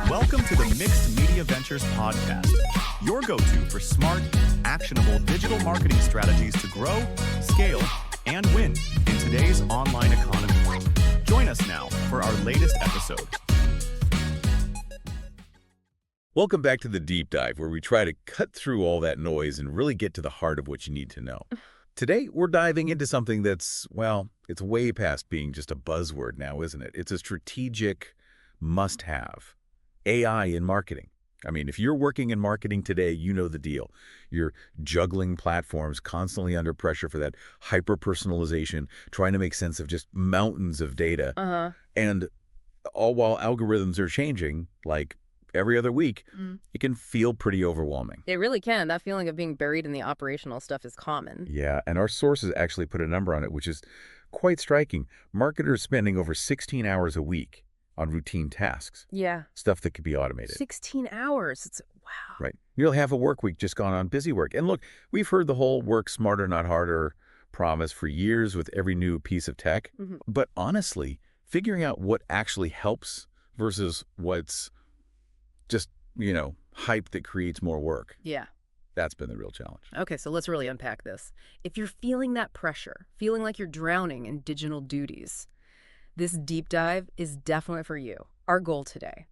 Welcome to the Mixed Media Ventures podcast, your go-to for smart, actionable digital marketing strategies to grow, scale, and win in today's online economy. Join us now for our latest episode. Welcome back to the Deep Dive, where we try to cut through all that noise and really get to the heart of what you need to know. Today, we're diving into something that's, well, it's way past being just a buzzword now, isn't it? It's a strategic must-have. AI in marketing. I mean, if you're working in marketing today, you know the deal. You're juggling platforms, constantly under pressure for that hyper-personalization, trying to make sense of just mountains of data. And all while algorithms are changing, like every other week, it can feel pretty overwhelming. It really can. That feeling of being buried in the operational stuff is common. Yeah, and our sources actually put a number on it, which is quite striking. Marketers spending over 16 hours a week on routine tasks. Yeah. Stuff that could be automated. 16 hours. It's wow. Right. Nearly half a work week just gone on busy work. And look, we've heard the whole work smarter, not harder promise for years with every new piece of tech. But honestly, figuring out what actually helps versus what's just, hype that creates more work. Yeah. That's been the real challenge. Okay, so let's really unpack this. If you're feeling that pressure, feeling like you're drowning in digital duties, this deep dive is definitely for you. Our goal today: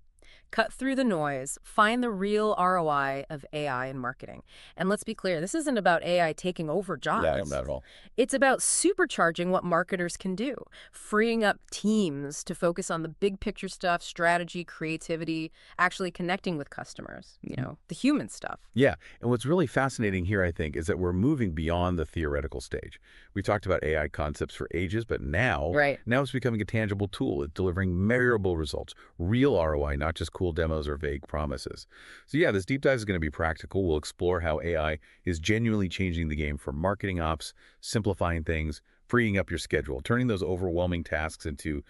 cut through the noise, find the real ROI of AI in marketing. And let's be clear, this isn't about AI taking over jobs. Yeah, not at all. It's about supercharging what marketers can do, freeing up teams to focus on the big picture stuff, strategy, creativity, actually connecting with customers, the human stuff. Yeah, and what's really fascinating here, I think, is that we're moving beyond the theoretical stage. We talked about AI concepts for ages, but now it's becoming a tangible tool. It's delivering measurable results, real ROI, not just cool demos or vague promises. So yeah, this deep dive is going to be practical. We'll explore how AI is genuinely changing the game for marketing ops, simplifying things, freeing up your schedule, turning those overwhelming tasks into,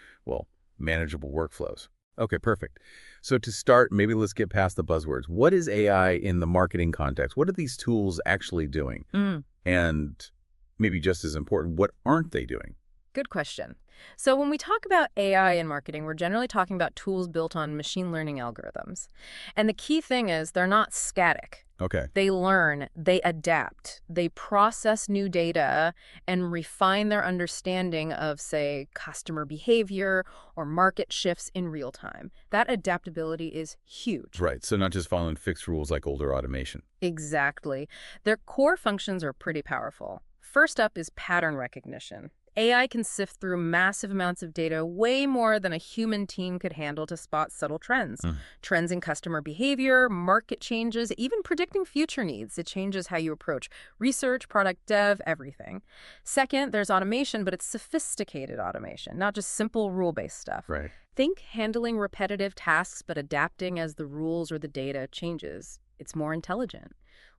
manageable workflows. Okay, perfect. So to start, maybe let's get past the buzzwords. What is AI in the marketing context? What are these tools actually doing? And maybe just as important, what aren't they doing? Good question. So when we talk about AI in marketing, we're generally talking about tools built on machine learning algorithms. And the key thing is they're not static. Okay. They learn, they adapt, they process new data and refine their understanding of, say, customer behavior or market shifts in real time. That adaptability is huge. Right. So not just following fixed rules like older automation. Exactly. Their core functions are pretty powerful. First up is pattern recognition. AI can sift through massive amounts of data, way more than a human team could handle, to spot subtle trends. Trends in customer behavior, market changes, even predicting future needs. It changes how you approach research, product dev, everything. Second, there's automation, but it's sophisticated automation, not just simple rule-based stuff. Right. Think handling repetitive tasks, but adapting as the rules or the data changes. It's more intelligent.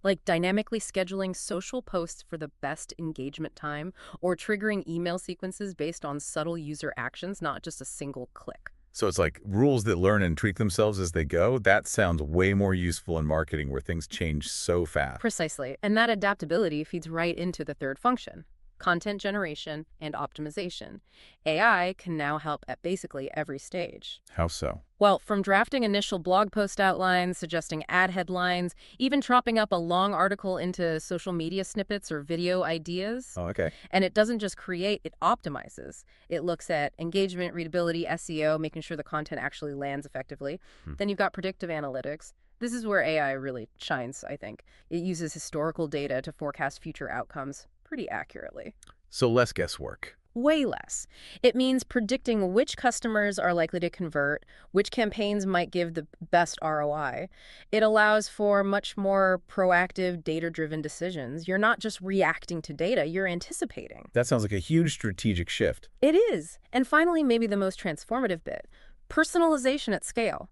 Like dynamically scheduling social posts for the best engagement time, or triggering email sequences based on subtle user actions, not just a single click. So it's like rules that learn and tweak themselves as they go. That sounds way more useful in marketing where things change so fast. Precisely. And that adaptability feeds right into the third function: content generation and optimization. AI can now help at basically every stage. How so? Well, from drafting initial blog post outlines, suggesting ad headlines, even chopping up a long article into social media snippets or video ideas. Oh, okay. And it doesn't just create, it optimizes. It looks at engagement, readability, SEO, making sure the content actually lands effectively. Then you've got predictive analytics. This is where AI really shines, I think. It uses historical data to forecast future outcomes pretty accurately. So less guesswork. Way less. It means predicting which customers are likely to convert, which campaigns might give the best ROI. It allows for much more proactive, data-driven decisions. You're not just reacting to data, you're anticipating. That sounds like a huge strategic shift. It is. And finally, maybe the most transformative bit: personalization at scale.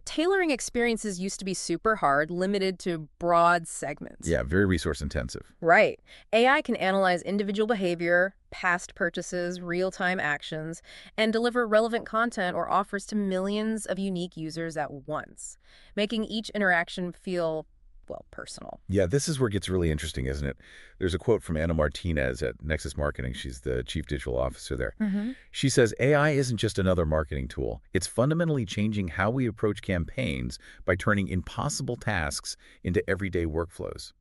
Tailoring experiences used to be super hard, limited to broad segments. Yeah, very resource intensive. Right. AI can analyze individual behavior, past purchases, real-time actions, and deliver relevant content or offers to millions of unique users at once, making each interaction feel well, personal. Yeah, this is where it gets really interesting, isn't it? There's a quote from Anna Martinez at Nexus Marketing. She's the chief digital officer there. She says, AI isn't just another marketing tool. It's fundamentally changing how we approach campaigns by turning impossible tasks into everyday workflows.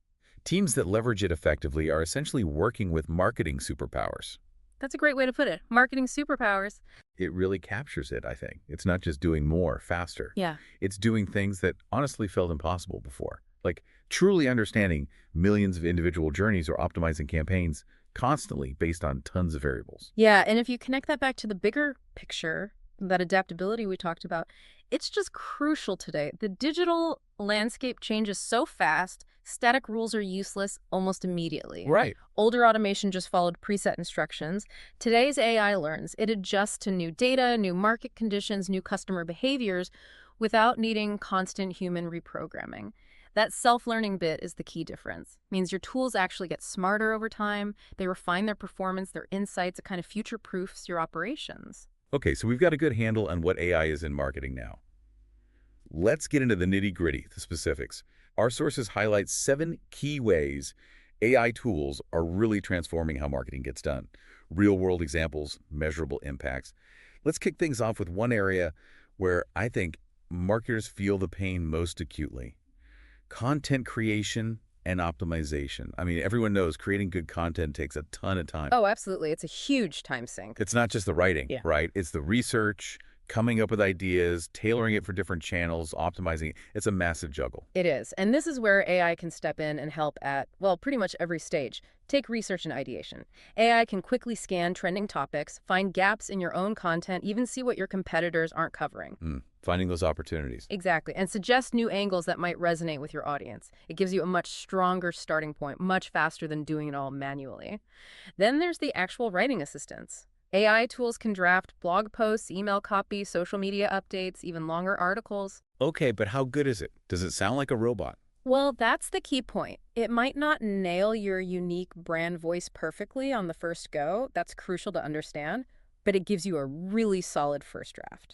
Teams that leverage it effectively are essentially working with marketing superpowers. That's a great way to put it. Marketing superpowers. It really captures it, I think. It's not just doing more, faster. Yeah. It's doing things that honestly felt impossible before. Like truly understanding millions of individual journeys or optimizing campaigns constantly based on tons of variables. Yeah, and if you connect that back to the bigger picture, that adaptability we talked about, it's just crucial today. The digital landscape changes so fast, static rules are useless almost immediately. Right. Older automation just followed preset instructions. Today's AI learns. It adjusts to new data, new market conditions, new customer behaviors without needing constant human reprogramming. That self-learning bit is the key difference. It means your tools actually get smarter over time. They refine their performance, their insights. It kind of future-proofs your operations. Okay, so we've got a good handle on what AI is in marketing now. Let's get into the nitty-gritty, the specifics. Our sources highlight 7 key ways AI tools are really transforming how marketing gets done. Real-world examples, measurable impacts. Let's kick things off with one area where I think marketers feel the pain most acutely. Content creation and optimization. I mean, everyone knows creating good content takes a ton of time. Oh, absolutely. It's a huge time sink. It's not just the writing, right? It's the research, coming up with ideas, tailoring it for different channels, optimizing it. It's a massive juggle. It is. And this is where AI can step in and help at, well, pretty much every stage. Take research and ideation. AI can quickly scan trending topics, find gaps in your own content, even see what your competitors aren't covering. Finding those opportunities. Exactly. And suggest new angles that might resonate with your audience. It gives you a much stronger starting point, much faster than doing it all manually. Then there's the actual writing assistants. AI tools can draft blog posts, email copy, social media updates, even longer articles. Okay, but how good is it? Does it sound like a robot? Well, that's the key point. It might not nail your unique brand voice perfectly on the first go. That's crucial to understand. But it gives you a really solid first draft.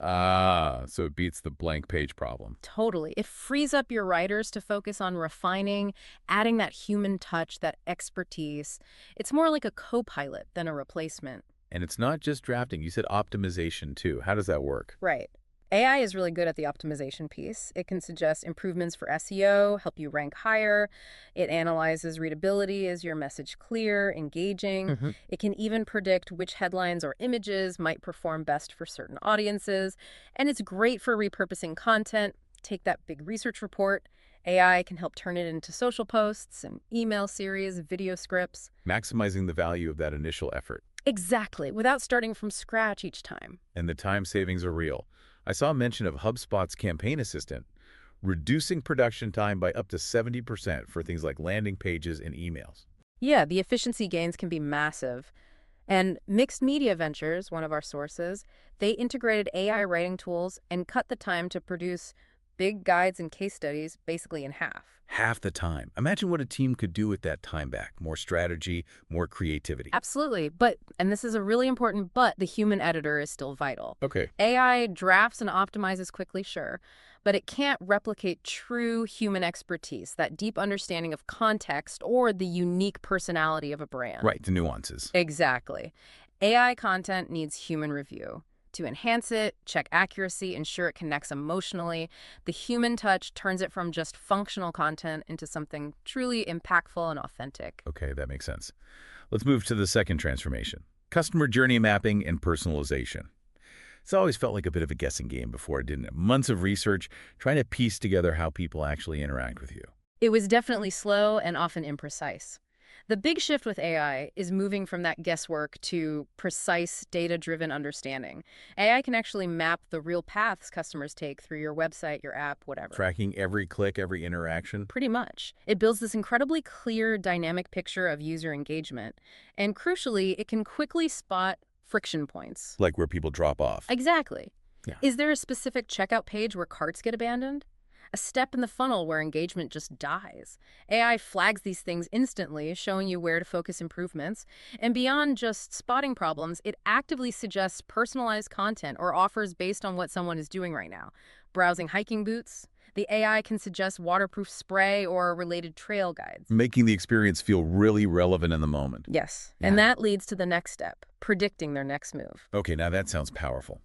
So it beats the blank page problem. Totally. It frees up your writers to focus on refining, adding that human touch, that expertise. It's more like a co-pilot than a replacement. And it's not just drafting. You said optimization, too. How does that work? Right. AI is really good at the optimization piece. It can suggest improvements for SEO, help you rank higher. It analyzes readability. Is your message clear, engaging? It can even predict which headlines or images might perform best for certain audiences. And it's great for repurposing content. Take that big research report. AI can help turn it into social posts, and email series, video scripts. Maximizing the value of that initial effort. Exactly, without starting from scratch each time. And the time savings are real. I saw a mention of HubSpot's campaign assistant, reducing production time by up to 70% for things like landing pages and emails. Yeah, the efficiency gains can be massive. And Mixed Media Ventures, one of our sources, they integrated AI writing tools and cut the time to produce big guides and case studies basically in half. Half the time. Imagine what a team could do with that time back. More strategy, more creativity. Absolutely. But, and this is a really important but, the human editor is still vital. Okay. AI drafts and optimizes quickly, sure, but it can't replicate true human expertise, that deep understanding of context or the unique personality of a brand. Right, the nuances. Exactly. AI content needs human review. To enhance it, check accuracy, ensure it connects emotionally. The human touch turns it from just functional content into something truly impactful and authentic. Okay, that makes sense. Let's move to the second transformation. Customer journey mapping and personalization. It's always felt like a bit of a guessing game before, didn't it? Months of research trying to piece together how people actually interact with you. It was definitely slow and often imprecise. The big shift with AI is moving from that guesswork to precise, data-driven understanding. AI can actually map the real paths customers take through your website, your app, whatever. Tracking every click, every interaction? Pretty much. It builds this incredibly clear, dynamic picture of user engagement. And crucially, it can quickly spot friction points. Like where people drop off. Exactly. Yeah. Is there a specific checkout page where carts get abandoned? A step in the funnel where engagement just dies. AI flags these things instantly, showing you where to focus improvements. And beyond just spotting problems, it actively suggests personalized content or offers based on what someone is doing right now. Browsing hiking boots? The AI can suggest waterproof spray or related trail guides. Making the experience feel really relevant in the moment. Yes, Yeah. and that leads to the next step, predicting their next move. Okay, now that sounds powerful.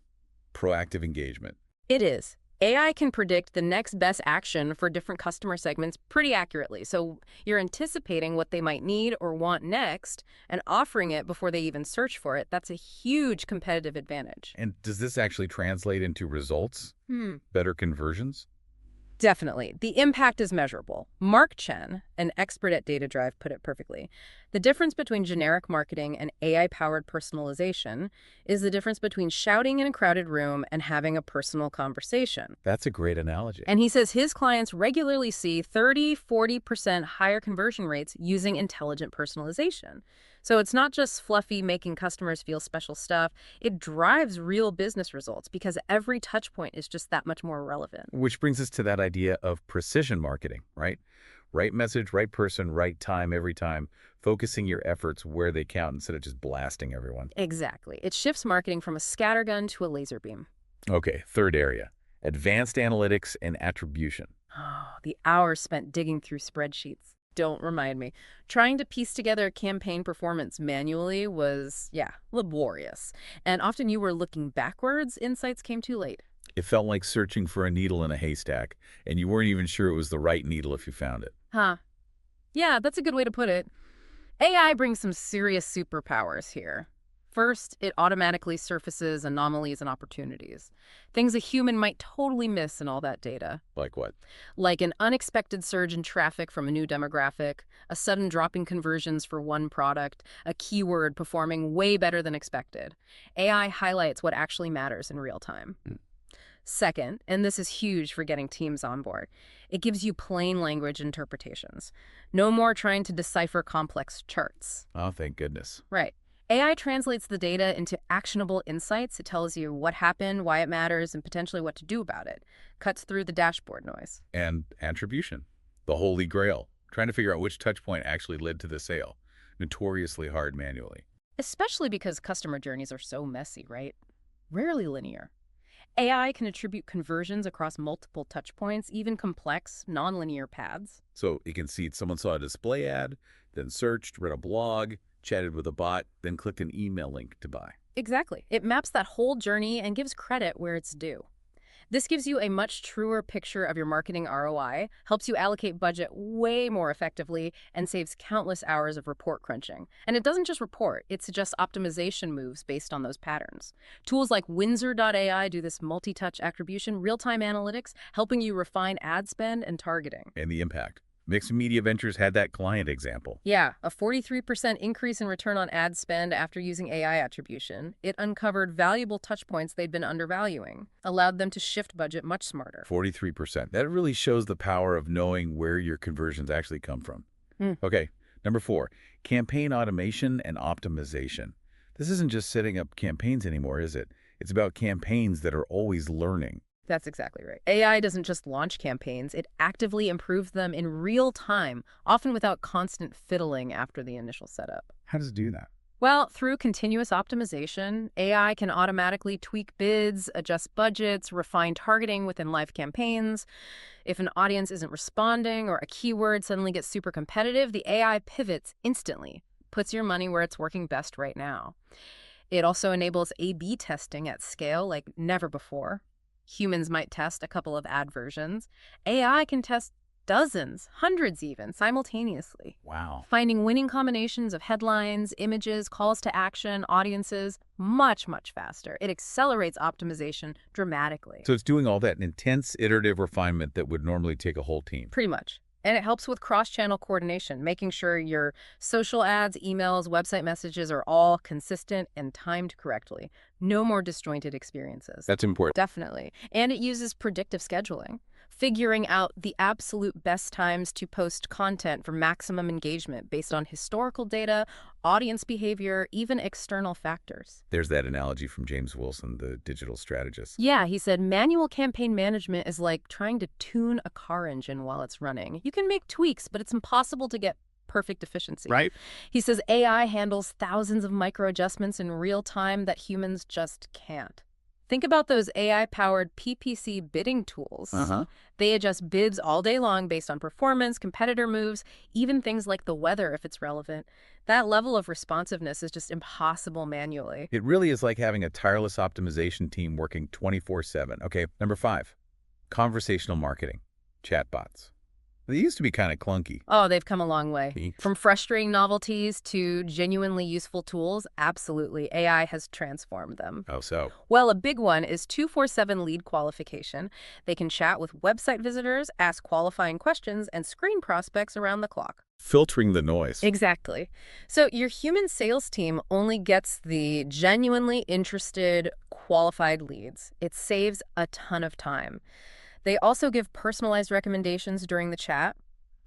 Proactive engagement. It is. AI can predict the next best action for different customer segments pretty accurately. So you're anticipating what they might need or want next and offering it before they even search for it. That's a huge competitive advantage. And does this actually translate into results? Better conversions? Definitely. The impact is measurable. Mark Chen, an expert at Data Drive, put it perfectly. The difference between generic marketing and AI-powered personalization is the difference between shouting in a crowded room and having a personal conversation. That's a great analogy. And he says his clients regularly see 30–40% higher conversion rates using intelligent personalization. So it's not just fluffy making customers feel special stuff. It drives real business results because every touch point is just that much more relevant. Which brings us to that idea of precision marketing, right? Right message, right person, right time, every time, focusing your efforts where they count instead of just blasting everyone. Exactly. It shifts marketing from a scattergun to a laser beam. Okay, third area, advanced analytics and attribution. Oh, the hours spent digging through spreadsheets. Don't remind me. Trying to piece together campaign performance manually was, laborious. And often you were looking backwards, insights came too late. It felt like searching for a needle in a haystack, and you weren't even sure it was the right needle if you found it. Huh. Yeah, that's a good way to put it. AI brings some serious superpowers here. First, it automatically surfaces anomalies and opportunities. Things a human might totally miss in all that data. Like what? Like an unexpected surge in traffic from a new demographic, a sudden drop in conversions for one product, a keyword performing way better than expected. AI highlights what actually matters in real time. Second, and this is huge for getting teams on board, it gives you plain language interpretations. No more trying to decipher complex charts. Oh, thank goodness. Right. AI translates the data into actionable insights. It tells you what happened, why it matters, and potentially what to do about it. Cuts through the dashboard noise. And attribution, the holy grail, trying to figure out which touch point actually led to the sale. Notoriously hard manually. Especially because customer journeys are so messy, right? Rarely linear. AI can attribute conversions across multiple touch points, even complex, nonlinear paths. So it can see someone saw a display ad, then searched, read a blog, chatted with a bot, then clicked an email link to buy. Exactly. It maps that whole journey and gives credit where it's due. This gives you a much truer picture of your marketing ROI, helps you allocate budget way more effectively, and saves countless hours of report crunching. And it doesn't just report, it suggests optimization moves based on those patterns. Tools like Windsor.ai do this multi-touch attribution, real-time analytics, helping you refine ad spend and targeting. And the impact. Mixed Media Ventures had that client example. Yeah, a 43% increase in return on ad spend after using AI attribution. It uncovered valuable touch points they'd been undervaluing, allowed them to shift budget much smarter. 43%. That really shows the power of knowing where your conversions actually come from. Okay, number 4, campaign automation and optimization. This isn't just setting up campaigns anymore, is it? It's about campaigns that are always learning. That's exactly right. AI doesn't just launch campaigns, it actively improves them in real time, often without constant fiddling after the initial setup. How does it do that? Well, through continuous optimization, AI can automatically tweak bids, adjust budgets, refine targeting within live campaigns. If an audience isn't responding or a keyword suddenly gets super competitive, the AI pivots instantly, puts your money where it's working best right now. It also enables A/B testing at scale like never before. Humans might test a couple of ad versions. AI can test dozens, hundreds even, simultaneously. Wow. Finding winning combinations of headlines, images, calls to action, audiences, much, much faster. It accelerates optimization dramatically. So it's doing all that intense iterative refinement that would normally take a whole team. Pretty much. And it helps with cross-channel coordination, making sure your social ads, emails, website messages are all consistent and timed correctly. No more disjointed experiences. That's important. Definitely. And it uses predictive scheduling, figuring out the absolute best times to post content for maximum engagement based on historical data, audience behavior, even external factors. There's that analogy from James Wilson, the digital strategist. Yeah, he said manual campaign management is like trying to tune a car engine while it's running. You can make tweaks, but it's impossible to get perfect efficiency. Right. He says AI handles thousands of micro adjustments in real time that humans just can't. Think about those AI-powered PPC bidding tools. They adjust bids all day long based on performance, competitor moves, even things like the weather if it's relevant. That level of responsiveness is just impossible manually. It really is like having a tireless optimization team working 24/7. Okay, number 5, conversational marketing, chatbots. They used to be kind of clunky. Oh, they've come a long way. From frustrating novelties to genuinely useful tools, absolutely. AI has transformed them. Oh, so? Well, a big one is 247 lead qualification. They can chat with website visitors, ask qualifying questions, and screen prospects around the clock. Filtering the noise. Exactly. So your human sales team only gets the genuinely interested, qualified leads. It saves a ton of time. They also give personalized recommendations during the chat.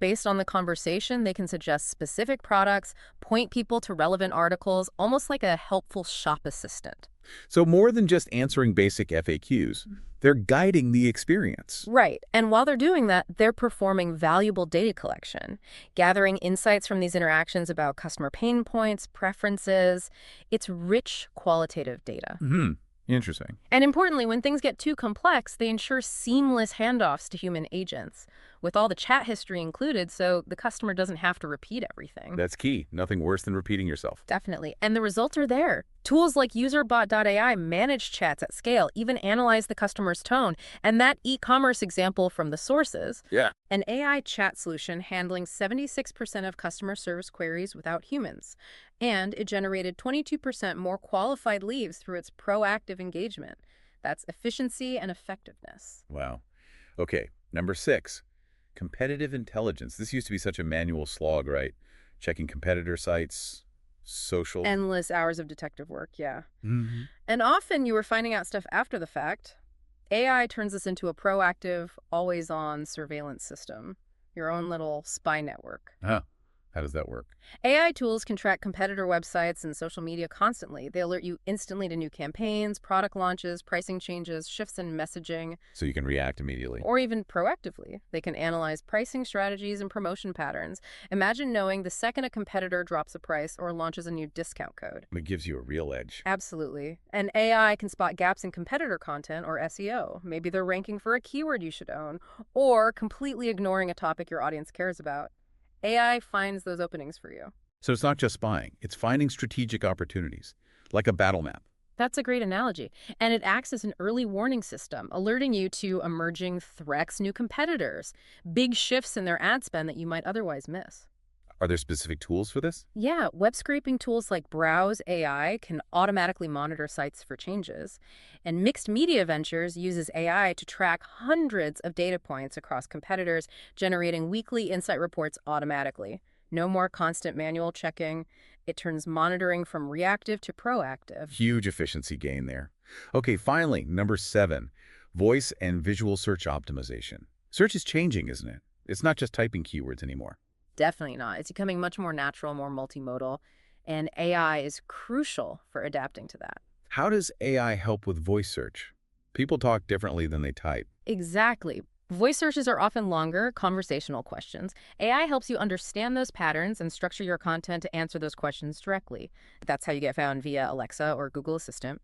Based on the conversation, they can suggest specific products, point people to relevant articles, almost like a helpful shop assistant. So more than just answering basic FAQs, they're guiding the experience. Right. And while they're doing that, they're performing valuable data collection, gathering insights from these interactions about customer pain points, preferences. It's rich qualitative data. Interesting. And importantly, when things get too complex, they ensure seamless handoffs to human agents, with all the chat history included, so the customer doesn't have to repeat everything. That's key. Nothing worse than repeating yourself. Definitely. And the results are there. Tools like UserBot.ai manage chats at scale, even analyze the customer's tone. And that e-commerce example from the sources, an AI chat solution handling 76% of customer service queries without humans. And it generated 22% more qualified leads through its proactive engagement. That's efficiency and effectiveness. Wow. Okay, number 6, competitive intelligence. This used to be such a manual slog, right? Checking competitor sites, social. Endless hours of detective work, yeah. And often you were finding out stuff after the fact. AI turns this into a proactive, always-on surveillance system, your own little spy network. How does that work? AI tools can track competitor websites and social media constantly. They alert you instantly to new campaigns, product launches, pricing changes, shifts in messaging. So you can react immediately. Or even proactively. They can analyze pricing strategies and promotion patterns. Imagine knowing the second a competitor drops a price or launches a new discount code. It gives you a real edge. Absolutely. And AI can spot gaps in competitor content or SEO. Maybe they're ranking for a keyword you should own, or completely ignoring a topic your audience cares about. AI finds those openings for you. So it's not just spying, it's finding strategic opportunities, like a battle map. That's a great analogy. And it acts as an early warning system, alerting you to emerging threats, new competitors, big shifts in their ad spend that you might otherwise miss. Are there specific tools for this? Yeah, web scraping tools like Browse AI can automatically monitor sites for changes. And Mixed Media Ventures uses AI to track hundreds of data points across competitors, generating weekly insight reports automatically. No more constant manual checking. It turns monitoring from reactive to proactive. Huge efficiency gain there. Okay, finally, number 7, voice and visual search optimization. Search is changing, isn't it? It's not just typing keywords anymore. Definitely not. It's becoming much more natural, more multimodal, and AI is crucial for adapting to that. How does AI help with voice search? People talk differently than they type. Exactly. Voice searches are often longer, conversational questions. AI helps you understand those patterns and structure your content to answer those questions directly. That's how you get found via Alexa or Google Assistant.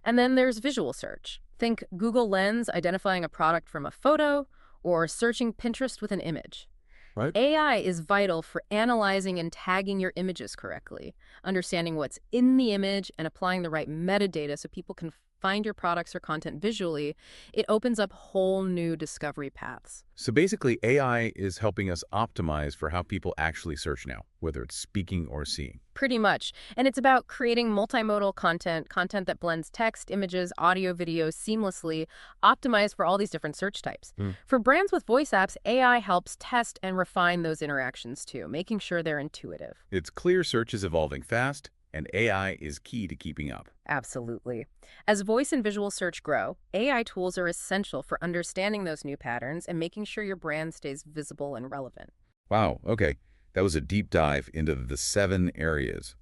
And then there's visual search. Think Google Lens identifying a product from a photo, or searching Pinterest with an image. Right. AI is vital for analyzing and tagging your images correctly, understanding what's in the image and applying the right metadata so people can find your products or content visually. It opens up whole new discovery paths. So basically, AI is helping us optimize for how people actually search now, whether it's speaking or seeing. Pretty much. And it's about creating multimodal content that blends text, images, audio, videos seamlessly, optimized for all these different search types. For brands with voice apps, AI helps test and refine those interactions too, making sure they're intuitive. It's clear search is evolving fast, and AI is key to keeping up. Absolutely. As voice and visual search grow, AI tools are essential for understanding those new patterns and making sure your brand stays visible and relevant. Wow, okay. That was a deep dive into the 7 areas.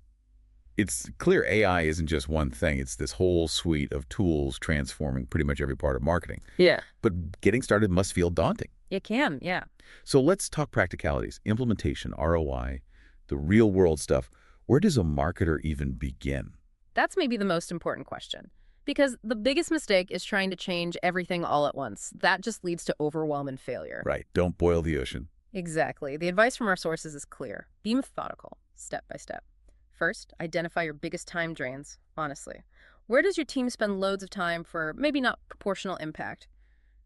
It's clear AI isn't just one thing. It's this whole suite of tools transforming pretty much every part of marketing. Yeah. But getting started must feel daunting. It can, yeah. So let's talk practicalities, implementation, ROI, the real-world stuff. Where does a marketer even begin? That's maybe the most important question. Because the biggest mistake is trying to change everything all at once. That just leads to overwhelm and failure. Right. Don't boil the ocean. Exactly. The advice from our sources is clear. Be methodical, step by step. First, identify your biggest time drains, honestly. Where does your team spend loads of time for maybe not proportional impact?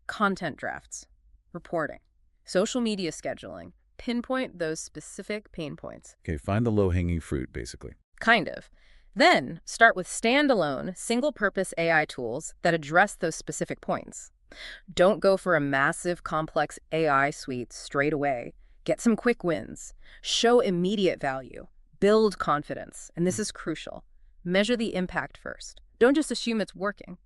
Content drafts, reporting, social media scheduling. Pinpoint those specific pain points. Okay, find the low-hanging fruit, basically. Kind of. Then, start with standalone, single-purpose AI tools that address those specific points. Don't go for a massive, complex AI suite straight away. Get some quick wins. Show immediate value. Build confidence. And this is crucial. Measure the impact first. Don't just assume it's working.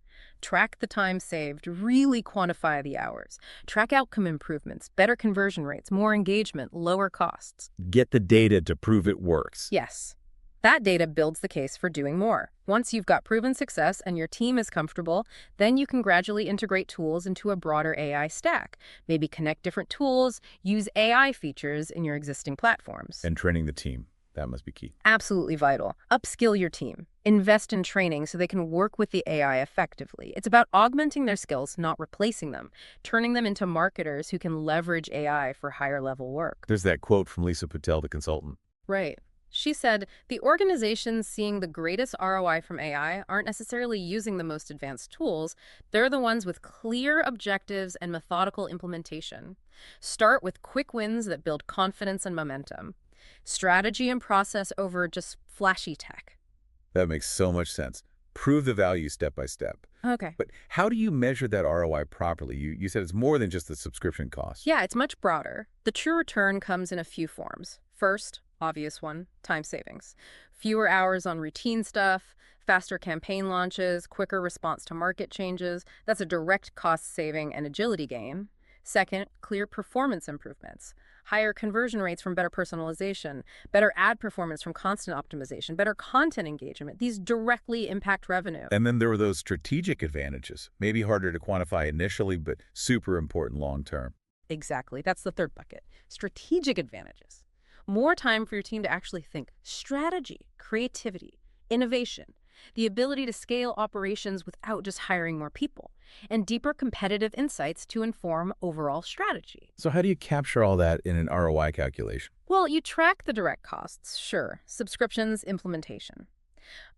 Track the time saved. Really quantify the hours. Track outcome improvements, better conversion rates, more engagement, lower costs. Get the data to prove it works. Yes. That data builds the case for doing more. Once you've got proven success and your team is comfortable, then you can gradually integrate tools into a broader AI stack. Maybe connect different tools, use AI features in your existing platforms. And training the team. That must be key. Absolutely vital. Upskill your team. Invest in training so they can work with the AI effectively. It's about augmenting their skills, not replacing them, turning them into marketers who can leverage AI for higher level work. There's that quote from Lisa Patel, the consultant. Right. She said, the organizations seeing the greatest ROI from AI aren't necessarily using the most advanced tools. They're the ones with clear objectives and methodical implementation. Start with quick wins that build confidence and momentum. Strategy and process over just flashy tech. That makes so much sense. Prove the value step by step. Okay. But how do you measure that ROI properly? You said it's more than just the subscription cost. Yeah, it's much broader. The true return comes in a few forms. First, obvious one, time savings. Fewer hours on routine stuff, faster campaign launches, quicker response to market changes. That's a direct cost saving and agility gain. Second, clear performance improvements. Higher conversion rates from better personalization, better ad performance from constant optimization, better content engagement. These directly impact revenue. And then there were those strategic advantages, maybe harder to quantify initially, but super important long term. Exactly. That's the third bucket. Strategic advantages. More time for your team to actually think. Strategy, creativity, innovation, the ability to scale operations without just hiring more people, and deeper competitive insights to inform overall strategy. So how do you capture all that in an ROI calculation? Well, you track the direct costs, sure, subscriptions, implementation.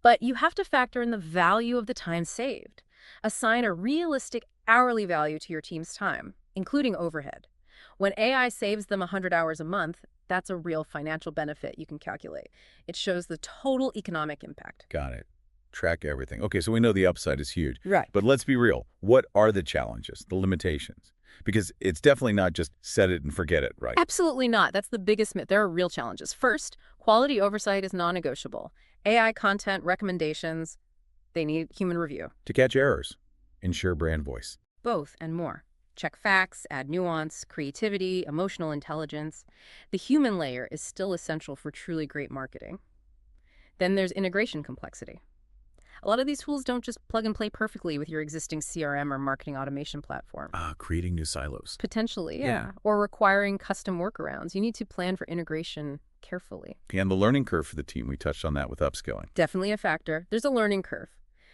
But you have to factor in the value of the time saved. Assign a realistic hourly value to your team's time, including overhead. When AI saves them 100 hours a month, that's a real financial benefit you can calculate. It shows the total economic impact. Got it. Track everything. Okay, so we know the upside is huge. Right. But let's be real. What are the challenges, the limitations? Because it's definitely not just set it and forget it, right? Absolutely not. That's the biggest myth. There are real challenges. First, quality oversight is non-negotiable. AI content recommendations, they need human review. To catch errors, ensure brand voice. Both and more. Check facts, add nuance, creativity, emotional intelligence. The human layer is still essential for truly great marketing. Then there's integration complexity. A lot of these tools don't just plug and play perfectly with your existing CRM or marketing automation platform. Creating new silos. Potentially, yeah. Or requiring custom workarounds. You need to plan for integration carefully. And the learning curve for the team, we touched on that with upskilling. Definitely a factor. There's a learning curve.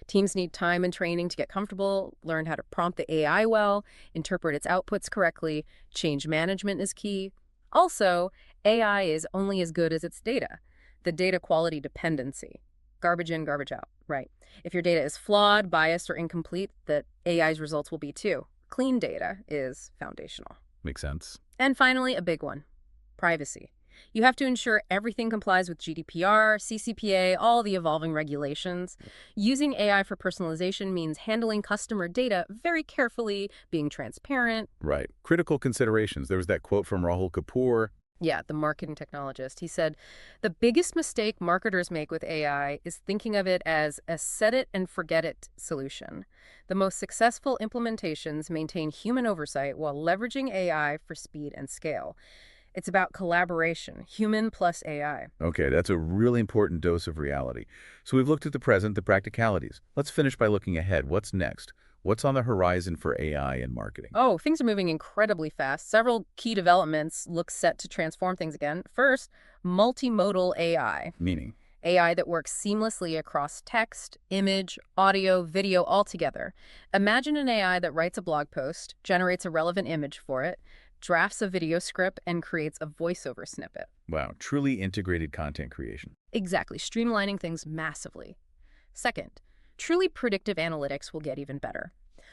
Teams need time and training to get comfortable, learn how to prompt the AI well, interpret its outputs correctly. Change management is key. Also, AI is only as good as its data. The data quality dependency. Garbage in, garbage out, right? If your data is flawed, biased, or incomplete, the AI's results will be too. Clean data is foundational. Makes sense. And finally, a big one, privacy. You have to ensure everything complies with GDPR, CCPA, all the evolving regulations. Using AI for personalization means handling customer data very carefully, being transparent. Right. Critical considerations. There was that quote from Rahul Kapoor. Yeah, the marketing technologist. He said, the biggest mistake marketers make with AI is thinking of it as a set-it-and-forget-it solution. The most successful implementations maintain human oversight while leveraging AI for speed and scale. It's about collaboration, human plus AI. Okay, that's a really important dose of reality. So we've looked at the present, the practicalities. Let's finish by looking ahead. What's next? What's on the horizon for AI in marketing? Oh, things are moving incredibly fast. Several key developments look set to transform things again. First, multimodal AI. Meaning? AI that works seamlessly across text, image, audio, video all together. Imagine an AI that writes a blog post, generates a relevant image for it, drafts a video script, and creates a voiceover snippet. Wow, truly integrated content creation. Exactly, streamlining things massively. Second, truly predictive analytics will get even better,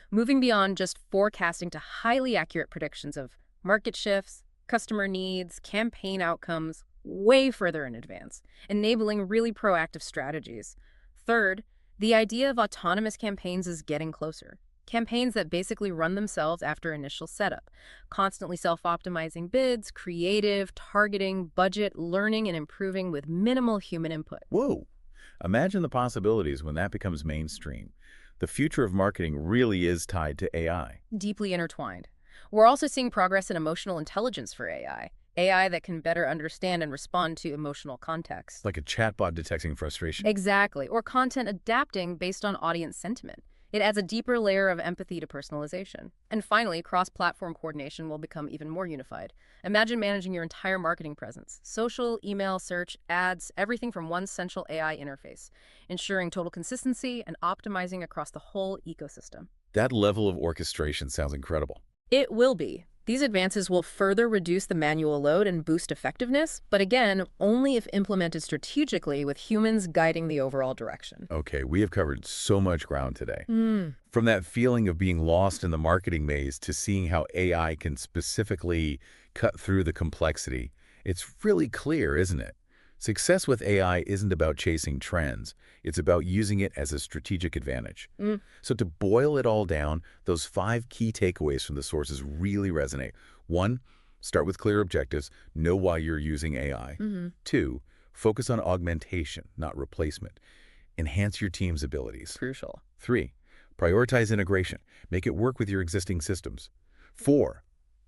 moving beyond just forecasting to highly accurate predictions of market shifts, customer needs, campaign outcomes, way further in advance, enabling really proactive strategies. Third, the idea of autonomous campaigns is getting closer. Campaigns that basically run themselves after initial setup, constantly self-optimizing bids, creative, targeting, budget, learning, and improving with minimal human input. Whoa! Imagine the possibilities when that becomes mainstream. The future of marketing really is tied to AI. Deeply intertwined. We're also seeing progress in emotional intelligence for AI. AI that can better understand and respond to emotional context. Like a chatbot detecting frustration. Exactly, or content adapting based on audience sentiment. It adds a deeper layer of empathy to personalization. And finally, cross-platform coordination will become even more unified. Imagine managing your entire marketing presence. Social, email, search, ads, everything from one central AI interface, ensuring total consistency and optimizing across the whole ecosystem. That level of orchestration sounds incredible. It will be. These advances will further reduce the manual load and boost effectiveness, but again, only if implemented strategically with humans guiding the overall direction. Okay, we have covered so much ground today. From that feeling of being lost in the marketing maze to seeing how AI can specifically cut through the complexity, it's really clear, isn't it? Success with AI isn't about chasing trends. It's about using it as a strategic advantage. So to boil it all down, those 5 key takeaways from the sources really resonate. 1, start with clear objectives. Know why you're using AI. 2, focus on augmentation, not replacement. Enhance your team's abilities. Crucial. 3, prioritize integration. Make it work with your existing systems. 4,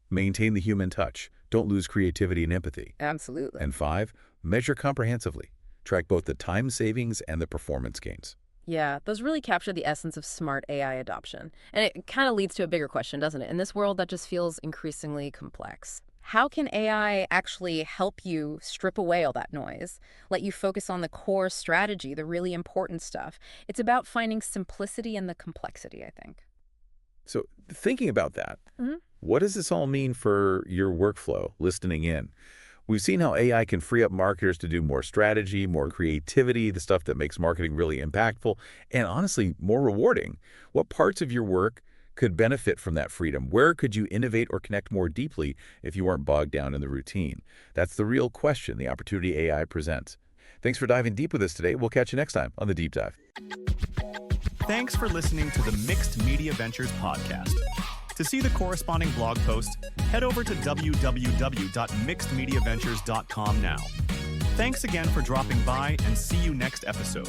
maintain the human touch. Don't lose creativity and empathy. Absolutely. And 5, measure comprehensively. Track both the time savings and the performance gains. Yeah, those really capture the essence of smart AI adoption. And it kind of leads to a bigger question, doesn't it? In this world that just feels increasingly complex. How can AI actually help you strip away all that noise, let you focus on the core strategy, the really important stuff? It's about finding simplicity in the complexity, I think. So thinking about that, what does this all mean for your workflow, listening in? We've seen how AI can free up marketers to do more strategy, more creativity, the stuff that makes marketing really impactful, and honestly, more rewarding. What parts of your work could benefit from that freedom? Where could you innovate or connect more deeply if you weren't bogged down in the routine? That's the real question the opportunity AI presents. Thanks for diving deep with us today. We'll catch you next time on The Deep Dive. Thanks for listening to the Mixed Media Ventures podcast. To see the corresponding blog post, head over to www.mixedmediaventures.com now. Thanks again for dropping by, and see you next episode.